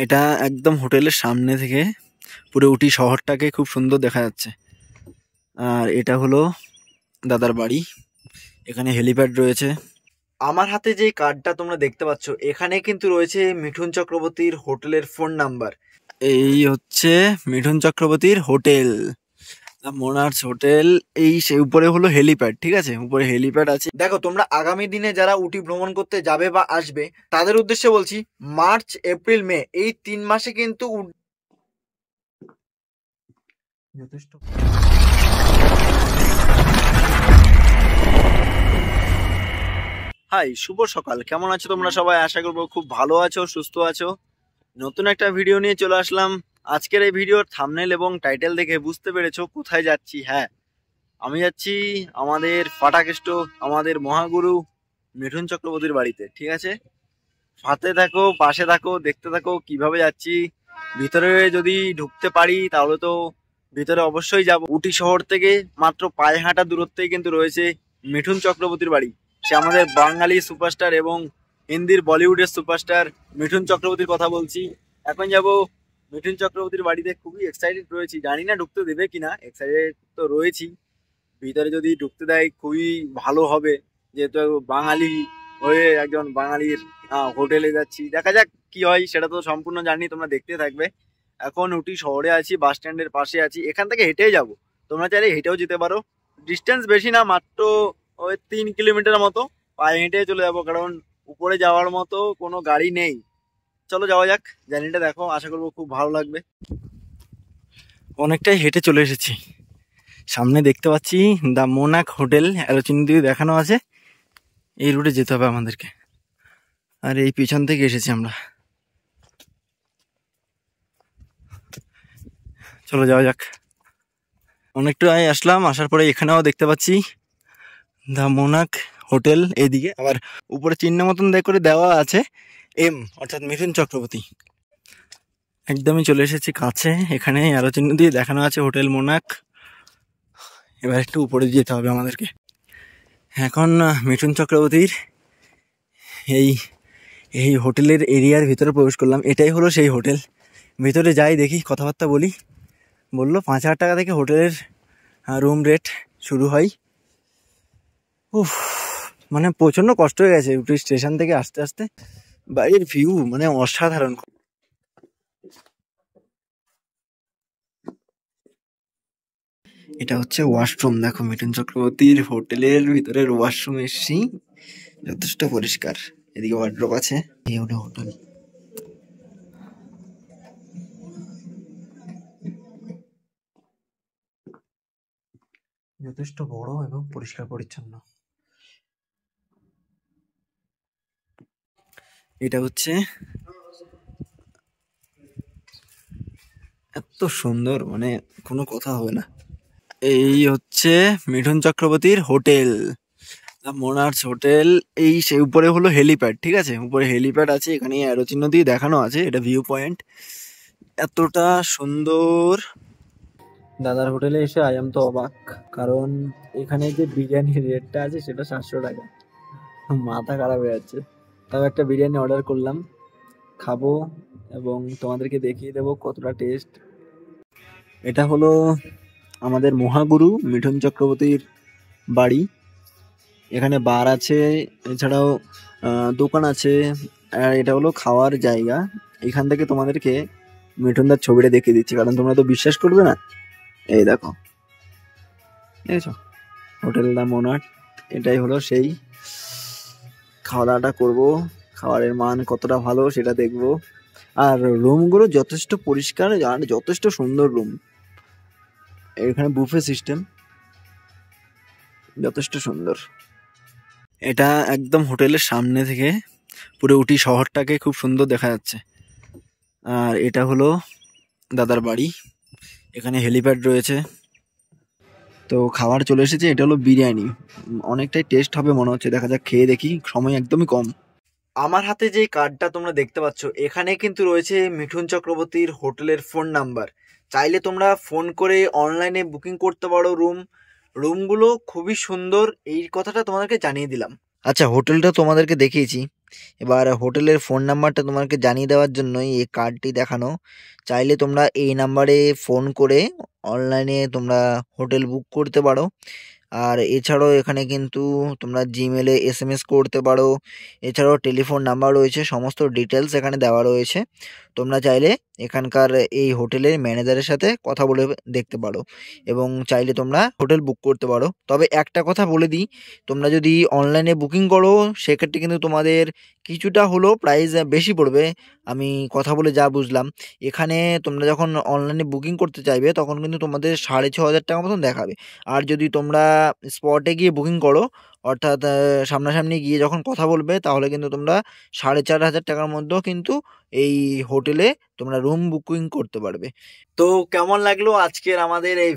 এটা একদম হোটেলের সামনে থেকে পুরো উটি শহরটাকে খুব সুন্দর দেখা যাচ্ছে। আর এটা হলো দাদার বাড়ি। এখানে হেলিপ্যাড রয়েছে। আমার হাতে যে কার্ডটা তোমরা দেখতে পাচ্ছ, এখানে কিন্তু রয়েছে মিঠুন চক্রবর্তীর হোটেলের ফোন নাম্বার। এই হচ্ছে মিঠুন চক্রবর্তীর হোটেল, মোনার্স হোটেল। এই সে উপরে হলো হেলিপ্যাড, ঠিক আছে, উপরে হেলিপ্যাড আছে। দেখো, তোমরা আগামী দিনে যারা উটি ভ্রমণ করতে যাবে বা আসবে তাদের উদ্দেশ্যে বলছি, মার্চ, এপ্রিল, মে এই 3 মাসে কিন্তু যথেষ্ট। হাই, শুভ সকাল। কেমন আছো তোমরা সবাই? আশা করবো খুব ভালো আছো, সুস্থ আছো। নতুন একটা ভিডিও নিয়ে চলে আসলাম। আজকের এই ভিডিওর থাম্বনেল এবং টাইটেল দেখে বুঝতে পেরেছো কোথায় যাচ্ছি। হ্যাঁ, আমি যাচ্ছি আমাদের ফাটাকেষ্ট, আমাদের মহাগুরু মিঠুন চক্রবর্তীর বাড়িতে, ঠিক আছে। সাথে থাকো, পাশে থাকো, দেখতে থাকো কিভাবে যাচ্ছি। ভিতরে যদি ঢুকতে পারি তাহলে তো ভিতরে অবশ্যই যাব। উটি শহর থেকে মাত্র পায়ে হাঁটা দূরত্বেই কিন্তু রয়েছে মিঠুন চক্রবর্তীর বাড়ি। সে আমাদের বাঙালি সুপারস্টার এবং হিন্দির বলিউডের সুপারস্টার মিঠুন চক্রবর্তীর কথা বলছি। এখন যাব মিঠুন চক্রবর্তীর বাড়িতে। খুবই এক্সাইটেড রয়েছি, জানি না ঢুকতে দেবে কিনা। এক্সাইটেড তো রয়েছি। ভিতরে যদি ঢুকতে দেয় খুবই ভালো হবে, যেহেতু বাঙালি হয়ে একজন বাঙালির হোটেলে যাচ্ছি। দেখা যাক কি হয়, সেটা তো সম্পূর্ণ জানি, তোমরা দেখতে থাকবে। এখন উটি শহরে আছি, বাস স্ট্যান্ডের পাশে আছি। এখান থেকে হেঁটেই যাব, তোমরা চাইলে হেঁটেও যেতে পারো। ডিস্টেন্স বেশি না, মাত্র ওই 3 কিলোমিটার মতো। পায়ে হেঁটে চলে যাবো, কারণ উপরে যাওয়ার মতো কোনো গাড়ি নেই। চলো যাওয়া যাক। জার্নিটা দেখো, আশা করবো খুব ভালো লাগবে। অনেকটাই হেঁটে চলে এসেছি। সামনে দেখতে পাচ্ছি দ্য মোনাক হোটেল, অ্যারো চিহ্ন দিয়ে দেখানো আছে। এই রুটে যেতে হবে আমাদেরকে। আর এই পিছন থেকে এসেছি আমরা। চলো যাওয়া যাক। অনেকটা আসলাম, আসার পরে এখানেও দেখতে পাচ্ছি দ্য মোনাক হোটেল। এইদিকে আবার উপরে চিহ্ন মতন করে দেওয়া আছে এম, অর্থাৎ মিঠুন চক্রবর্তী। একদমই চলে এসেছি কাছে। এখানে অ্যারো চিহ্ন দিয়ে দেখানো আছে হোটেল মোনাক। এবার একটু উপরে যেতে হবে আমাদেরকে। এখন মিঠুন চক্রবর্তীর এই এই হোটেলের এরিয়ার ভিতরে প্রবেশ করলাম। এটাই হলো সেই হোটেল। ভিতরে যাই, দেখি, কথাবার্তা বলি। বললো 5,000 টাকা থেকে হোটেলের রুম রেট শুরু হয়। উফ, মানে প্রচণ্ড কষ্ট হয়ে গেছে উটি স্টেশন থেকে আসতে আসতে। বাইরের ভিউ মানে অসাধারণ। এটা হচ্ছে ওয়াশরুম। দেখো, মিঠুন চক্রবর্তীর হোটেলের ভিতরের ওয়াশরুম এসছি, যথেষ্ট পরিষ্কার। এদিকে ওয়ার্ড্রপ আছে। এই হলো হোটেল। যথেষ্ট বড় এবং পরিষ্কার পরিচ্ছন্ন। এটা হচ্ছে এত সুন্দর, মানে কোনো কথা হবে না। এই হচ্ছে মিঠুন চক্রবর্তীর হোটেল, মোনার্স হোটেল। এই সে উপরে হলো হেলিপ্যাড, ঠিক আছে, উপরে হেলিপ্যাড আছে। এখানে অ্যারো চিহ্ন দিয়ে দেখানো আছে, এটা ভিউ পয়েন্ট। এতটা সুন্দর। দাদার হোটেলে এসে আই এম তো অবাক, কারণ এখানে যে বিরিয়ানির রেটটা আছে সেটা 700 টাকা। মাথা খারাপ হয়ে যাচ্ছে। তাও একটা বিরিয়ানি অর্ডার করলাম, খাবো এবং তোমাদেরকে দেখিয়ে দেবো কতটা টেস্ট। এটা হলো আমাদের মহাগুরু মিঠুন চক্রবর্তীর বাড়ি। এখানে বার আছে, এছাড়াও দোকান আছে। আর এটা হলো খাওয়ার জায়গা। এখান থেকে তোমাদেরকে মিঠুনদার ছবিটা দেখিয়ে দিচ্ছি, কারণ তোমরা তো বিশ্বাস করবে না। এই দেখো, দেখেছো, হোটেল দ্য মোনার্ক। এটাই হলো সেই। খাওয়া দাওয়াটা করবো, খাবারের মান কতটা ভালো সেটা দেখবো। আর রুমগুলো যথেষ্ট পরিষ্কার আর যথেষ্ট সুন্দর রুম। এখানে বুফে সিস্টেম, যথেষ্ট সুন্দর। এটা একদম হোটেলের সামনে থেকে পুরো উটি শহরটাকে খুব সুন্দর দেখা যাচ্ছে। আর এটা হলো দাদার বাড়ি। এখানে হেলিপ্যাড রয়েছে। তো খাবার চলে এসেছে। এটা হলো বিরিয়ানি, অনেকটাই টেস্ট হবে মনে হচ্ছে। দেখা যাক, খেয়ে দেখি, সময় একদমই কম। আমার হাতে যে কার্ডটা তোমরা দেখতে পাচ্ছ, এখানে কিন্তু রয়েছে মিঠুন চক্রবর্তীর হোটেলের ফোন নাম্বার। চাইলে তোমরা ফোন করে অনলাইনে বুকিং করতে পারো রুমগুলো খুবই সুন্দর। এই কথাটা তোমাদেরকে জানিয়ে দিলাম। আচ্ছা, হোটেলটা তোমাদেরকে দেখিয়েছি, এবার হোটেলের ফোন নাম্বারটা তোমাকে জানিয়ে দেওয়ার জন্যই এই কার্ডটি দেখানো। চাইলে তোমরা এই নাম্বারে ফোন করে অনলাইনে তোমরা হোটেল বুক করতে পারো। আর এছাড়াও এখানে কিন্তু তোমরা জিমেলে SMS করতে পারো। এছাড়াও টেলিফোন নাম্বার রয়েছে, সমস্ত ডিটেলস এখানে দেওয়া রয়েছে। তোমরা চাইলে এখানকার এই হোটেলের ম্যানেজারের সাথে কথা বলে দেখতে পারো এবং চাইলে তোমরা হোটেল বুক করতে পারো। তবে একটা কথা বলে দিই, তোমরা যদি অনলাইনে বুকিং করো সেক্ষেত্রে কিন্তু তোমাদের কিছুটা হলেও প্রাইস বেশি পড়বে। আমি কথা বলে যা বুঝলাম, এখানে তোমরা যখন অনলাইনে বুকিং করতে চাইবে তখন কিন্তু তোমাদের 6,500 টাকা মতন দেখাবে। আর যদি তোমরা স্পটে গিয়ে বুকিং করো, অর্থাৎ সামনাসামনি গিয়ে যখন কথা বলবে, তাহলে কিন্তু তোমরা 4,500 টাকার মধ্যেও কিন্তু এই হোটেলে তোমরা রুম বুকিং করতে পারবে। তো কেমন লাগলো আজকের আমাদের এই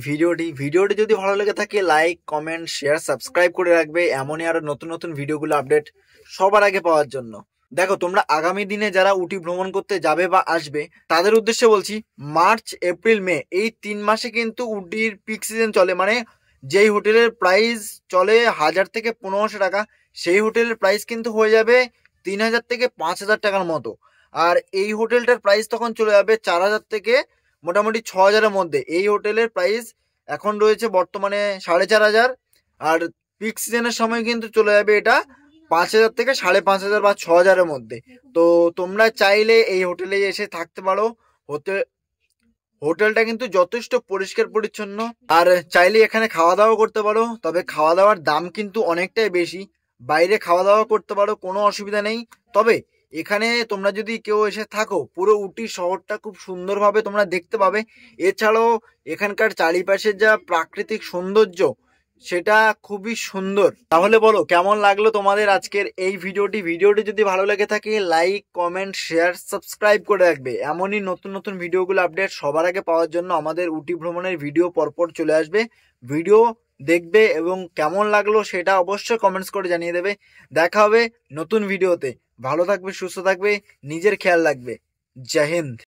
ভিডিওটি যদি ভালো লেগে থাকে লাইক, কমেন্ট, শেয়ার, সাবস্ক্রাইব করে রাখবে এমনই আরো নতুন নতুন ভিডিওগুলো আপডেট সবার আগে পাওয়ার জন্য। দেখো, তোমরা আগামী দিনে যারা উটি ভ্রমণ করতে যাবে বা আসবে তাদের উদ্দেশ্যে বলছি, মার্চ, এপ্রিল, মে এই 3 মাসে কিন্তু উটির পিক সিজন চলে। মানে যেই হোটেলের প্রাইস চলে 1000 থেকে 1500 টাকা, সেই হোটেলের প্রাইস কিন্তু হয়ে যাবে 3000 থেকে 5000 টাকার মতো। আর এই হোটেলটার প্রাইস তখন চলে যাবে 4000 থেকে মোটামুটি 6000-এর মধ্যে। এই হোটেলের প্রাইস এখন রয়েছে বর্তমানে 4500, আর পিক সিজনের সময় কিন্তু চলে যাবে এটা 5000 থেকে 5500 বা 6000-এর মধ্যে। তো তোমরা চাইলে এই হোটেলে এসে থাকতে পারো। হোটেলটা কিন্তু যথেষ্ট পরিষ্কার পরিচ্ছন্ন, আর চাইলে এখানে খাওয়া দাওয়া করতে পারো। তবে খাওয়া দাওয়ার দাম কিন্তু অনেকটাই বেশি। বাইরে খাওয়া দাওয়া করতে পারো, কোনো অসুবিধা নেই। তবে এখানে তোমরা যদি কেউ এসে থাকো, পুরো উটি শহরটা খুব সুন্দরভাবে তোমরা দেখতে পাবে। এছাড়াও এখানকার চারিপাশের যা প্রাকৃতিক সৌন্দর্য সেটা খুবই সুন্দর। তাহলে বলো কেমন লাগলো তোমাদের আজকের এই ভিডিওটি যদি ভালো লেগে থাকে লাইক, কমেন্ট, শেয়ার, সাবস্ক্রাইব করে রাখবে। এমনই নতুন নতুন ভিডিওগুলো আপডেট সবার আগে পাওয়ার জন্য আমাদের উটি ভ্রমণের ভিডিও পরপর চলে আসবে। ভিডিও দেখবে এবং কেমন লাগলো সেটা অবশ্যই কমেন্টস করে জানিয়ে দেবে। দেখা হবে নতুন ভিডিওতে। ভালো থাকবে, সুস্থ থাকবে, নিজের খেয়াল রাখবে। জয় হিন্দ।